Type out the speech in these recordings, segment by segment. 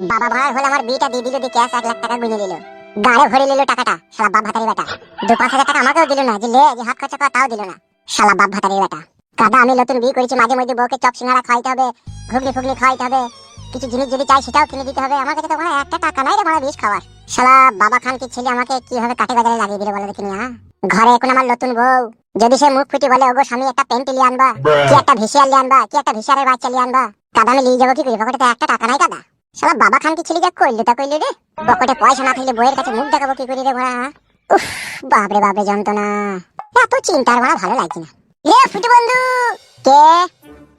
বাবা ভাড়ার হলে আমার বিয়েটা দিয়ে দিল, দিয়ে ক্যাশ 1 লাখ টাকা গুনে দিল, গাড়ে ভরে নিল টাকাটা। শালা বাপ ভাতারি বেটা। 2-5 হাজার টাকা আমাকেও দিল না, যে লে যে হাত খরচা কর তাও দিল না। শালা বাপ ভাতারি বেটা। কাদা আমি নতুন বিয়ে করেছি, মাঝে মধ্যে বউকে চপ সিঙ্গারা খাইতে হবে, ঘুগনি ফুগনি খাইতে হবে, কিছু জিনিস যদি চাই সেটাও কিনে দিতে হবে। আমার কাছে তো কোনো একটা টাকা নাই রে মারা বিষ খাওয়ার। শালা বাবা খান কি ছেলে আমাকে কিভাবে কাটে বাজারে লাগিয়ে দিল বলে দেখিনি। হ্যাঁ, ঘরে এখন আমার নতুন বউ, যদি সে মুখ ফুটে বলে ওগো স্বামী একটা প্যান্ট লিয়ে আনবা, কি একটা ভিসিয়ার লিয়ে আনবা, কি একটা ভিসিয়ারের বাচ্চা লিয়ে আনবা, কাদা আমি লিয়ে যাবো কি করে? পকেটে তো একটা টাকা নাই কাদা। শালা বাবা খান কি ছেলে যা কইলো তা কইলো রে। পকেটে পয়সা না থাকলে বইয়ের কাছে মুখ দেখাবো কি করে রে মারা। উফ, বাপরে বাপরে যন্ত্রণা। এত চিন্তার মারা ভালো লাগছে না। এ ফুটু বন্ধু। কে?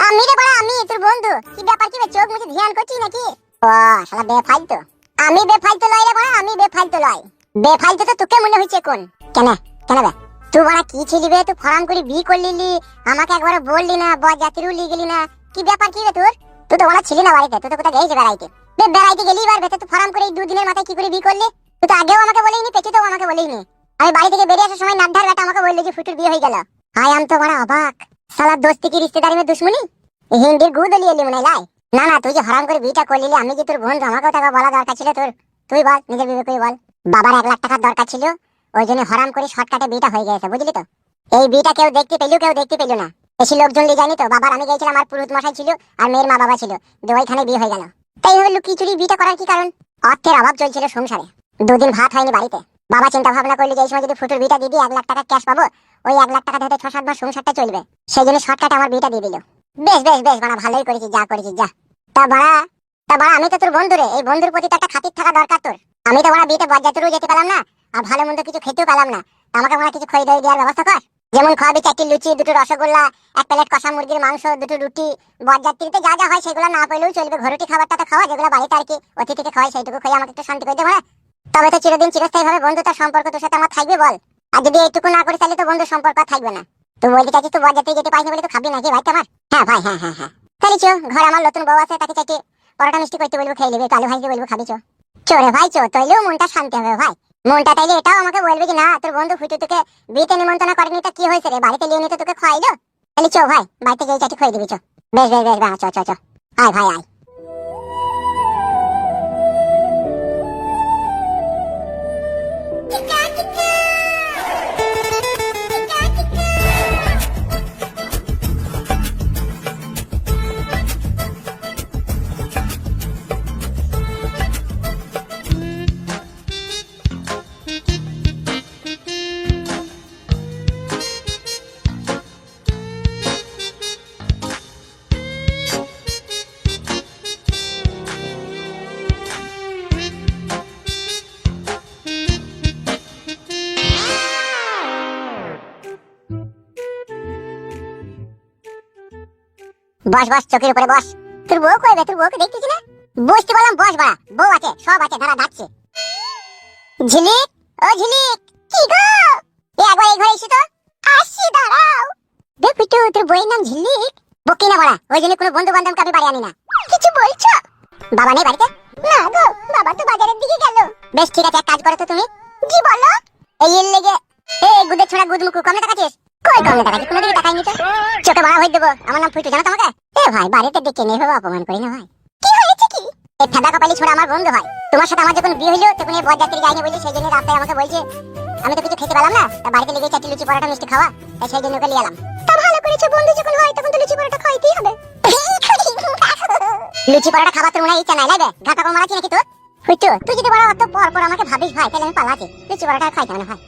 আমি রে বড়া, আমি তোর বন্ধু। কি ব্যাপার, কি চোখ মুছে ধ্যান করছিস নাকি? ও শালা বেফালতু। আমি বেফালতু লয় রে বড়া, আমি বেফালতু লয়। বেফালতু তো তোকে মনে হইছে কোন? কেন কেন বে? তুই বড়া কি ছিলি বে? তুই ফরাম করে বিয়ে করলি, আমাকে একবার বললি না, বরযাত্রীও লিয়ে গেলি না। কি ব্যাপার কি রে তোর? তুই তো বড়া ছিলি না বাড়িতে, তুই তো কোথায় গেছিস বেড়াইতে? বেড়াইতে গেলি এবার বেতে তুই ফরাম করে 2 দিনের মাথায় কি করে বিয়ে করলি? তুই তো আগেও আমাকে বলিনি, পেছিতেও আমাকে বলিনি। আমি বাড়ি থেকে বেরিয়ে আসার সময় নাড্ডার বেটা আমাকে বললি যে ফুটুর বিয়ে হয়ে গেল। হাই আম তো বড়া অবাক। শালা দোস্তি কি রিশতেদারি মে দুশ্মনী? হিন্দির গুদ লিয়ে এলি মনে লাই। না না, তুই যে হারাম করে বিয়েটা করলি, আমি যে তোর বন্ধু, আমাকেও টাকা বলা দরকার ছিল তোর। তুই বল, নিজের বিবেক করে বল। বাবার 1 লাখ টাকার দরকার ছিল, ওই জন্য হারাম করে শর্টকাটে বিয়েটা হয়ে গেছে, বুঝলি তো? এই বিয়েটা কেউ দেখতে পেলো, কেউ দেখতে পেলো না। বেশি লোকজন লিয়ে যায়নি তো। বাবার আমি গেছিলাম, আর পুরুত মশাই ছিল, আর মেয়ের মা বাবা ছিল, ওইখানে বিয়ে হয়ে গেল। তাই ভাবে লুকিয়ে চুরি বিয়েটা করার কি কারণ? অর্থের অভাব চলছিল সংসারে, 2 দিন ভাত হয়নি বাড়িতে। বাবা চিন্তা ভাবনা করলো যে এই সময় যদি ফুটুর বিয়েটা দিয়ে দিই 1 লাখ টাকা ক্যাশ পাবো, ওই 1 লাখ টাকা ধরে 6-7 মাস সংসারটা চলবে। সেই জন্য শর্টকাটে আমার বিয়েটা দিয়ে দিল। বেশ বেশ বেশ বাড়া, ভালোই করেছিস, যা করেছিস যা। তা বাড়া, আমি তো তোর বন্ধু রে, এই বন্ধুর প্রতি তো একটা খাতির থাকা দরকার তোর। আমি তো বাড়া বিয়েতে বরযাত্রীও যেতে পেলাম না, আর ভালো মন্দ কিছু খেতেও পেলাম না। আমাকে বাড়া কিছু খই দই দেওয়ার ব্যবস্থা কর। যেমন খাওয়াবি 4টি লুচি, 2টো রসগোল্লা, 1 প্লেট কষা মুরগির মাংস, 2টো রুটি। বরযাত্রীতে যা যা হয় সেগুলো না পেলেও চলবে, ঘরোটি খাবারটা তো খাওয়া, যেগুলো বাড়িতে আর কি অতিথিকে খাওয়াই সেইটুকু খেয়ে আমাকে একটু শান্তি করে দে বাড়া। তবে তো চিরদিন চিরস্থায়ী ভাবে বন্ধুতার সম্পর্ক তোর সাথে আমার থাকবে বল। আর যদি এইটুকু না করিস তাহলে তো বন্ধুর সম্পর্ক আর থাকবে না। তুই বলতে চাচ্ছিস তুই বরযাত্রী যেতে পারিস না বলে তো খাবি নাকি ভাই আমার? হ্যাঁ ভাই, হ্যাঁ হ্যাঁ হ্যাঁ। তাহলে চো, ঘরে আমার নতুন বউ আছে, তাকে চাইতে পরোটা মিষ্টি করতে বলবো, খেয়ে নেবে, আলু ভাইকে বলবো খাবি চো। চোরে ভাই চো, তাইলেও মনটা শান্তি হবে ভাই। মনটা তাইলে এটাও আমাকে বলবে কি না তোর বন্ধু ফুটু তোকে বিয়েতে নিমন্ত্রণ করেনি, তো কি হয়েছে রে, বাড়িতে নিয়ে নিতে তোকে খাওয়াইলো। তাহলে চো ভাই, বাড়িতে গিয়ে চাটি খাইয়ে দিবি চো। বেশ বেশ বেশ বাড়া, চো চো চো। আয় ভাই আয়। বস বস, চোখের উপরে বস। তোর বউ কই বে? তোর বউকে দেখতেছি না। বুঝতে পারলাম, বস বাড়া, বউ আছে, সব আছে, ধারা ডাকছে। ঝিলিক, ও ঝিলিক। কি গো? একবার এই ঘরে এসো তো। আসছি, দাঁড়াও। দেখ পিটু, তোর বউয়ের নাম ঝিলিক? বকি না বাড়া, ওই জন্য কোনো বন্ধু বান্ধবকে আমি বাড়ি আনি না। কিছু বলছো? বাবা নেই বাড়িতে? না গো, বাবা তো বাজারের দিকে গেল। বেশ ঠিক আছে, এক কাজ করো তো তুমি। জি বলো। এই এর লেগে এই গুদের ছোড়া গুদ মুকু কমে টাকাছিস? কই কমে টাকাছিস? কোনো দিকে টাকাই নি তো। চোখে বড় হয়ে দেবো, আমার নাম ফুটু, জানো তোমাকে? এ ভাই, বাড়িতে ডেকে নেই ভাবে অপমান করি না ভাই। কি হয়েছে কি? এই ফেদা কপালি ছোড়া আমার বন্ধু হয়। তোমার সাথে আমার যখন বিয়ে হইলো তখন এই বরযাত্রী যায়নি বলি, সেই জন্য রাস্তায় আমাকে বলছে আমি তো কিছু খেতে পেলাম না, তা বাড়িতে লেগে 4টি লুচি পরোটা মিষ্টি খাওয়া, তাই সেই জন্য ওকে নিয়ে এলাম। তা ভালো করেছো, বন্ধু যখন হয় তখন তো লুচি পরোটা খাইতেই হবে। লুচি পরোটা খাবার তোর মনে হয় ইচ্ছা নাই লাগে, ঘাটা কম মারাচ্ছি নাকি তোর? ফুটু, তুই যদি বড় অত পর পর আমাকে ভাবিস ভাই, তাহলে আমি পালাচ্ছি। লুচি পরোটা খাইতে হবে না ভাই।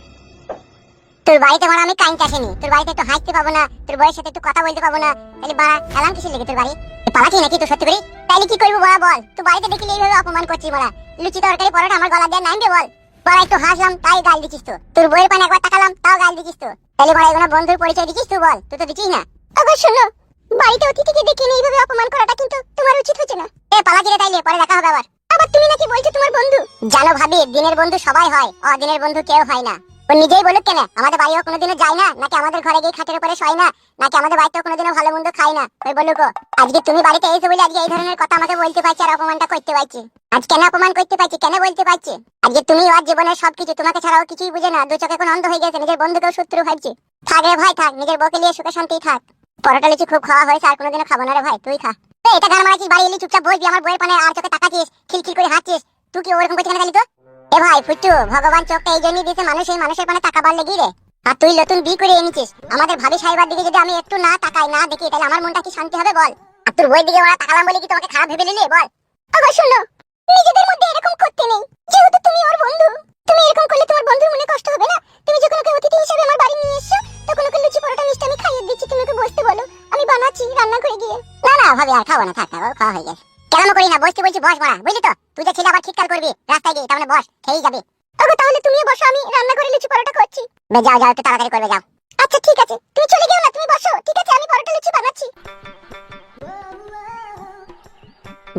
তোর বাড়িতে মারা আমি কাইন আসেনি, তোর বাড়িতে একটু হাসতে পাবো না, তোর বউয়ের সাথে একটু কথা বলতে পাবো না, তাহলে বাড়া এলাম কিসের লেগে তোর বাড়ি? পালাচ্ছি নাকি তুই সত্যি করে? তাইলে কি করবো বড়া বল? তুই বাড়িতে দেখলে এইভাবে অপমান করছিস বড়া। লুচি তরকারি পরোটা আমার গলা দিয়ে নামবে বল? বড়া একটু হাসলাম তাই গাল দিছিস তো, তোর বউয়ের পানে একবার তাকালাম তাও গাল দিছিস তো। তাহলে বড়া এগুলো বন্ধুর পরিচয় দিছিস তুই বল? তুই তো দিছিস না। আবার শোনো, বাড়িতে অতিথিকে ডেকে নিয়ে এইভাবে অপমান করাটা কিন্তু তোমার উচিত হচ্ছে না। এ পালাচ্ছি রে, তাইলে পরে দেখা হবে আবার। আবার তুমি নাকি বলছো তোমার বন্ধু? জানো ভাবি, দিনের বন্ধু সবাই হয়, অদিনের বন্ধু কেউ হয় না। ও নিজেই বলুক কেন, আমাদের বাড়িও কোনোদিনও যায় না, নাকি আমাদের ঘরে গিয়ে খাটের উপরে শোয় না, নাকি আমাদের বাড়িতেও কোনোদিনও ভালো মন্দ খায় না। ওই বলুক। আজকে তুমি বাড়িতে এসে বলে আজকে এই ধরনের কথা আমাকে বলতে পারছি আর অপমানটা করতে পারছি। আজ কেন অপমান করতে পারছি, কেন বলতে পারছি? আজকে তুমি ওর জীবনের সবকিছু, তোমাকে ছাড়াও কিছুই বুঝে না, 2 চোখে কোন অন্ধ হয়ে গেছে, নিজের বন্ধুকেও শত্রু ভাবছি। থাক রে ভাই থাক, নিজের বউকে নিয়ে সুখে শান্তি থাক। পরোটা লুচি খুব খাওয়া হয়েছে, আর কোনোদিনও খাবো না রে ভাই, তুই খা। এটা গান মারাছিস, বাড়ি এলি চুপচাপ বসবি, আমার বইয়ের পানে আর চোখে তাকাচ্ছিস, খিলখিল করে হাসছিস। তুই কি ওরকম করছিস কেন তো? এ ভাই ফুটু, ভগবান চোখটা এই জন্যই দিয়েছে মানুষ এই মানুষের পানে তাকাবার লেগে রে। আর তুই নতুন বিয়ে করে এনেছিস, আমাদের ভাবি সাহেবার দিকে যদি আমি একটু না তাকাই না দেখি তাহলে আমার মনটা কি শান্তি হবে বল? আর তোর বইয়ের দিকে ওরা তাকালাম বলে কি তোমাকে খারাপ ভেবে নিলি বল? আবার শোনো, নিজেদের মধ্যে এরকম করতে নেই। যেহেতু তুমি ওর বন্ধু, তুমি এরকম করলে তোমার বন্ধুর মনে কষ্ট হবে না? তুমি যখন ওকে অতিথি হিসেবে আমার বাড়ি নিয়ে এসেছো, তখন ওকে লুচি পরোটা মিষ্টি আমি খাইয়ে দিচ্ছি, তুমি ওকে বসতে বলো, আমি বানাচ্ছি রান্না করে গিয়ে। না না ভাবি, আর খাবো না, থাক থাক, খাওয়া হয়ে গেছে। কেন করি না, বসতে বলছি বস মারা, বুঝলি তো? তুই যে ছেলে আবার ঠিকঠাক করবি রাস্তায় গিয়ে, তার মানে বস, খেয়েই যাবে। ওগো তাহলে তুমিও বসো, আমি রান্না করে লুচি পরোটা করছি। যাও যাও, একটু তাড়াতাড়ি করবে, যাও। আচ্ছা ঠিক আছে, তুমি চলে গেও না, তুমি বসো, ঠিক আছে? আমি পরোটা লুচি বানাচ্ছি।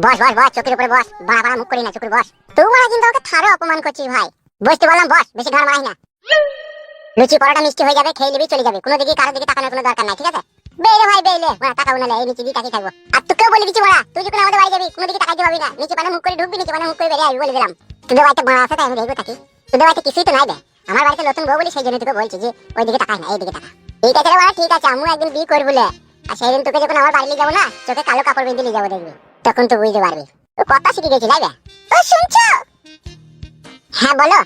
বস বস বস, চোখের উপরে বস, বাড়া বাড়া মুখ করি না, চোখের বস। তুই মারা কিন্তু ওকে থারে অপমান করছিস ভাই। বসতে বললাম বস, বেশি ঘাড় মারাই না। লুচি পরোটা মিষ্টি হয়ে যাবে, খেয়ে নিবি, চলে যাবে, কোনো দিকে কারোর দিকে তাকানোর কোনো দরকার নাই, ঠিক আছে? বেলে ভাই বেলে, মারা তাকাবো না, এই নিচে দিয়ে তাকিয়ে থাকবো। আর তোকেও বলে দিচ্ছি মারা, তুই যখন আমাদের বাড়ি যাবি কোনো দিকে তাকাইতে পাবি না, নিচে পানে মুখ করে ঢুকবি, নিচে পানে মুখ করে বেরিয়ে আসবি, বলে দিলাম। তোদের বাড়িতে মারা আছে তাই আমি দেখবো থাকি, তোদের বাড়িতে কিছুই তো নাই বে। আমার বাড়িতে নতুন বউ বলি সেই জন্য তোকে বলছি যে ওই দিকে তাকাই না, এই দিকে তাকা। ঠিক আছে রে মারা, ঠিক আছে, আমিও একদিন বিয়ে করবো বলে। আর সেই দিন তোকে যখন আমার বাড়ি নিয়ে যাবো না, চোখে কালো কাপড় বেঁধে নিয়ে যাবো, দেখবি তখন তো বুঝতে পারবি। ও কথা শিখে গেছি লাইবে। ও শুনছো? হ্যাঁ বলো।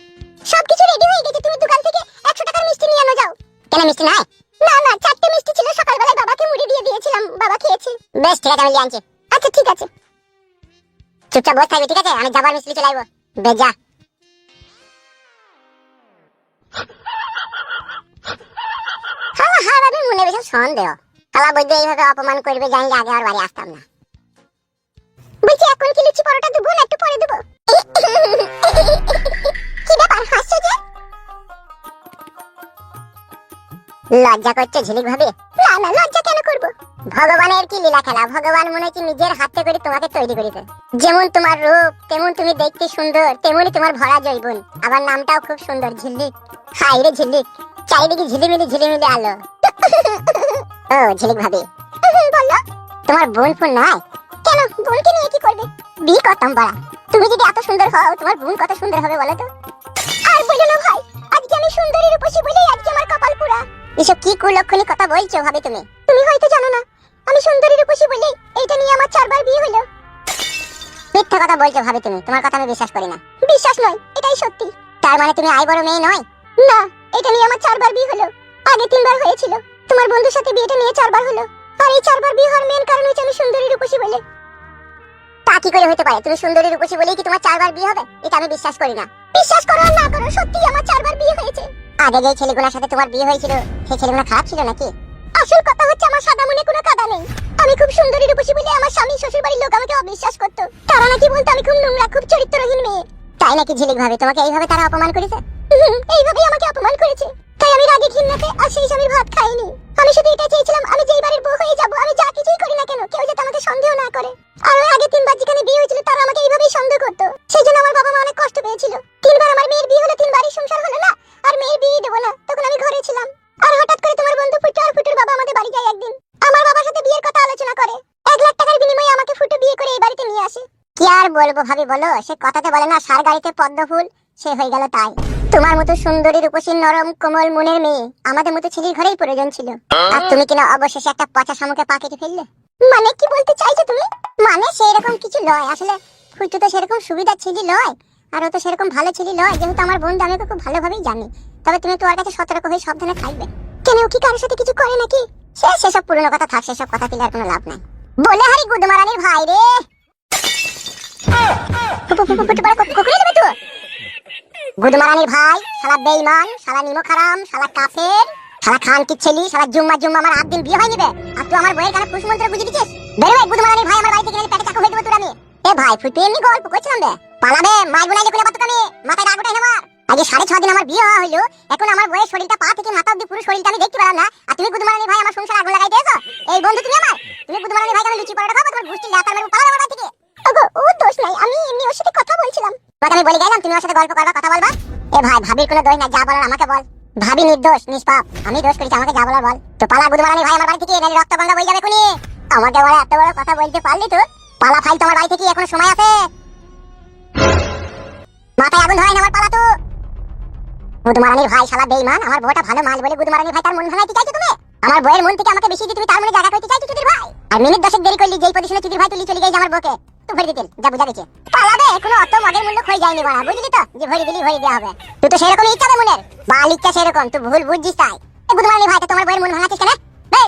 সবকিছু রেডি হয়ে গেছে, তুমি দোকান থেকে 100 টাকার মিষ্টি নিয়ে আনো যাও। কেন মিষ্টি নাই? না না, 4টে মিষ্টি ছিল, সকালবেলায় বাবাকে মুড়ি দিয়ে দিয়েছিলাম, বাবা খেয়েছে। বেশ ঠিক আছে, আমি নিয়ে আনছি। আচ্ছা ঠিক আছে, চুপচাপ বসে থাকবি, ঠিক আছে? আমি যাবার মিষ্টি চলে আসবো, বেশ যা। হ্যাঁ হ্যাঁ, আমি মনে বেশি সন্দেহ খালা বৈদ্য এইভাবে অপমান করবে, জানলে আগে আর বাড়ি আসতাম না। বলছি এখন কি লুচি পরোটা দেবো না একটু পরে দেবো? কি ব্যাপার হাসছো যে? লজ্জা করছে ঝিলিক ভাবি? না না, লজ্জা কেন করব? ভগবানের কি লীলা খেলা, ভগবান মনে হচ্ছে নিজের হাতে করে তোমাকে তৈরি করেছে। যেমন তোমার রূপ, তেমন তুমি দেখতে সুন্দর, তেমনি তোমার ভরা জৈবন, আবার নামটাও খুব সুন্দর, ঝিলিক। হাই রে ঝিলিক, চারিদিকে ঝিলিমিলি আলো। ও ঝিলিক ভাবি বলো, তোমার বোন ফোন নাই? কেন, বোনকে নিয়ে কি করবে? বিয়ে করতাম বাড়া। তুমি যদি এত সুন্দর হও, তোমার বোন কত সুন্দর হবে বলো তো? আর বলো না ভাই, আজকে আমি সুন্দরী রূপসী বলেই আজকে আমার কপাল পুরা। এসব কি কুলক্ষণী কথা বলছো ভাবি তুমি? তুমি হয়তো জানো না, আমি সুন্দরী রূপসী বলেই এইটা নিয়ে আমার 4বার বিয়ে হলো। মিথ্যা কথা বলছো ভাবি তুমি, তোমার কথা আমি বিশ্বাস করি না। বিশ্বাস নয়, এটাই সত্যি। তার মানে তুমি আই বড় মেয়ে নয়? না, এটা নিয়ে আমার 4বার বিয়ে হলো, আগে 3বার হয়েছিল। তোমার বন্ধুর সাথে বিয়েটা নিয়ে 4বার হলো, আর এই 4বার বিয়ে হওয়ার মেন কারণ হচ্ছে আমি সুন্দরী রূপসী বলে। তা কি করে হতে পারে? তুমি সুন্দরী রূপসী বলেই কি তোমার 4বার বিয়ে হবে? এটা আমি বিশ্বাস করি না। বিশ্বাস করো আর না করো, সত্যি আমার 4বার বিয়ে হয়েছে। আগে যে ছেলেগুলোর সাথে তোমার বিয়ে হয়েছিল সেই ছেলেগুলো খারাপ ছিল নাকি? আসল কথা হচ্ছে আমার সাদা মনে কোনো কাদা নেই। আমি খুব সুন্দরী রূপসী বলে আমার স্বামী শ্বশুর বাড়ির লোক আমাকে অবিশ্বাস করতো। তারা নাকি বলতো আমি খুব নোংরা, খুব চরিত্রহীন মেয়ে। তাই নাকি ঝিলিক ভাবে তোমাকে এইভাবে তারা অপমান করেছে? এইভাবেই আমাকে অপমান করেছে। তাই আমি রাগে ঘৃণাতে আর সেই স্বামীর ভাত খাইনি। আমি শুধু এটা চেয়েছিলাম, আমি যেই বাড়ির বউ হয়ে যাব, আমি যা কিছুই করি না কেন কেউ যাতে আমাকে সন্দেহ না করে। আর ওই আগে 3বার যেখানে বিয়ে হয়েছিল তারা আমাকে এইভাবেই সন্দেহ করতো, সেই জন্য আমার বাবা মা অনেক কষ্ট পেয়েছিল। 3বার আমার মেয়ের বিয়ে হলো, 3বারই সংসার হলো না, আর মেয়ের বিয়ে দেবো না, তখন আমি ঘরে ছিলাম। আর হঠাৎ করে তোমার বন্ধু ফুটু আর ফুটুর বাবা আমাদের বাড়ি যায় একদিন। আমার বাবার সাথে বিয়ের কথা আলোচনা করে, 1 লাখ টাকার বিনিময়ে আমাকে ফুটু বিয়ে করে এই বাড়িতে নিয়ে আসে। কি আর বলবো ভাবি বলো, সে কথাতে বলে না সার গাড়িতে পদ্ম ফুল, সে হয়ে গেল তাই। তোমার মতো সুন্দরী রূপসী নরম কোমল মনের মেয়ে আমাদের মতো ছেলের ঘরেই প্রয়োজন ছিল, আর তুমি কিনা অবশেষে একটা পচা শামুকে পা কেটে ফেললে। মানে কি বলতে চাইছো তুমি? মানে সেরকম কিছু নয়, আসলে ফুটু তো সেরকম সুবিধা ছেলে নয়, আর ও তো সেরকম ভালো ছেলে নয়। যেহেতু আমার বন্ধু, আমি ওকে খুব ভালোভাবেই জানি। তবে তুমি তোমার কাছে সতর্ক হয়ে সাবধানে থাকবে। কেন, ও কি কারোর সাথে কিছু করে নাকি? সেসব পুরনো কথা থাক, সেসব কথা দিলে আর কোনো লাভ নাই। বলে হারি গুদমারানির ভাই রে। গুদমারানির ভাই, শালা বেঈমান, শালা নিমক হারাম, শালা কাফের, শালা খান কি ছেলি, শালা জুম্মা আমার 8 দিন বিয়ে হয় নিবে, আর তুই আমার বইয়ের কানে ফুস মন্ত্র বুঝিয়ে দিছিস। বের হয়ে গুদমারানির ভাই, আমার বাড়ি থেকে পেটে চাকু হয়ে দেবো তোর আমি। এ ভাই ফুটু, এমনি গল্প করছিলাম বে, পালাবে মাই গুনাইলে কোলে বাত কানে, মাথায় রাগ ওঠে আমার। আগে 6.5 দিন আমার বিয়ে হওয়া হলো, এখন আমার বইয়ের শরীরটা পা থেকে মাথা অবধি পুরো শরীরটা আমি দেখতে পেলাম না, আর তুমি গুদমারানির ভাই আমার সংসার আগুন লাগাইতে এসো। এই বন্ধু তুমি আমার, তুমি গুদমারানির ভাই আমি লুচি পরোটা খাবো, তোমার গুষ্টি লাতার মেরে পালাবে আমার বাড়ি থেকে। ওগো ও দোষ নাই, আমি এমনি ওর সাথে কথা বলছিলাম। কথা আমি বলে গেলাম, তুমি ওর সাথে গল্প করবা, কথা বলবা। এ ভাই ভাবির কোনো দোষ নাই, যা বলার আমাকে বল। ভাবি নির্দোষ নিষ্পাপ, আমি দোষ করেছি, আমাকে যা বলার বল। তো পালা গুদমারানির ভাই আমার বাড়ি থেকে, নালে রক্ত গঙ্গা বয়ে যাবে খুনি। আমাকে বলে এত বড় কথা বলতে পারলি তো? পালা ফাইল তোমার বাড়ি থেকে, এখনো সময় আছে। মাথায় আগুন ধরাই না আমার, পালা তো। গুদমারানির ভাই শালা বেঈমান, আমার বউটা ভালো মাল বলে গুদমারানির ভাই তার মন ভাঙাইতে চাইছো তুমি? আমার বউয়ের মন থেকে আমাকে বেশি দিয়ে তুমি তার মনে জায়গা করতে চাইছো তোদের ভাই? আর মিনিট 10 দেরি করলি যেই পজিশনে চুদির ভাই তুলি চলে গেছে আমার বউকে তুই ভরি দিতেন যা বুঝা গেছে পালাবে কোনো অত মগের মূল্য খই যায়নি বাড়া বুঝলি তো যে ভরি দিলি ভরি দেওয়া হবে তুই তো সেরকম ইচ্ছা রে মনের বাল ইচ্ছা সেরকম তুই ভুল বুঝছিস তাই এ গুদমানি ভাই তোমার বউয়ের মন ভাঙাছিস কেন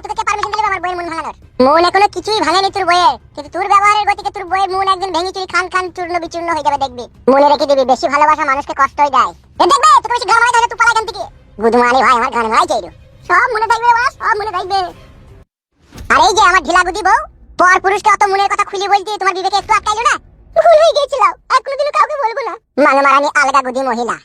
তোকে কে পারমিশন দিলে আমার বউয়ের মন ভাঙানোর মন এখনো কিছুই ভাঙেনি তোর বউয়ের কিন্তু তোর ব্যবহারের গতিকে তোর বউয়ের মন একদিন ভেঙে চুরি খান খান চূর্ণ বিচূর্ণ হয়ে যাবে দেখবি মনে রেখে দিবি বেশি ভালোবাসা মানুষকে কষ্টই দেয় দেখবে তোকে বেশি ঘাম মারাই তুই পালা এখান থেকে গুদমানি ভাই আমার ঘাম মারাই চাইলো সব মনে থাকবে বাস সব মনে থাকবে আর এই যে আমার ঢিলা গুদি বউ পর পুরুষকে অত মনের কথা খুলে বলতি তোমার বিবেকে একটু আটকাইলো না ভুল হয়ে গিয়েছিল আর কোনোদিনও কাউকে বলবো না মানে মারানি আলগা গুদি মহিলা